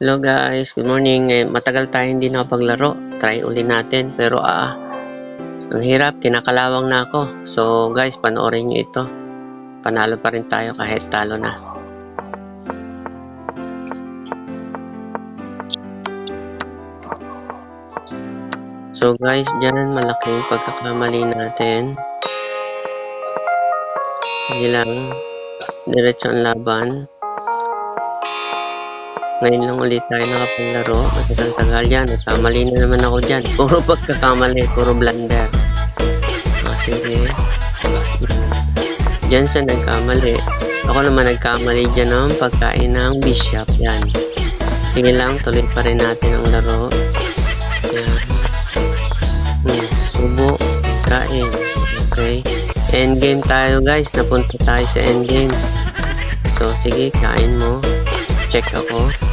Hello guys, good morning. Matagal tayo hindi nakapaglaro. Try uli natin. Pero ang hirap, kinakalawang na ako. So guys, panoorin nyo ito. Panalo pa rin tayo kahit talo na. So guys, dyan malaking pagkakamali natin. Sige lang, diretso ang laban. Ngayon lang ulit tayo nakapaglaro. Matagal-tagal yan. Nagkamali na naman ako dyan. Puro pagkakamali, puro blunder. Sige. Dyan sa nagkamali. Ako naman nagkamali dyan ng pagkain ng bishop. Yan. Sige lang, tuloy pa rin natin ang laro. Yan. Subo. Kain. Okay. Endgame tayo guys. Napunta tayo sa endgame. So, sige, kain mo. Check ako.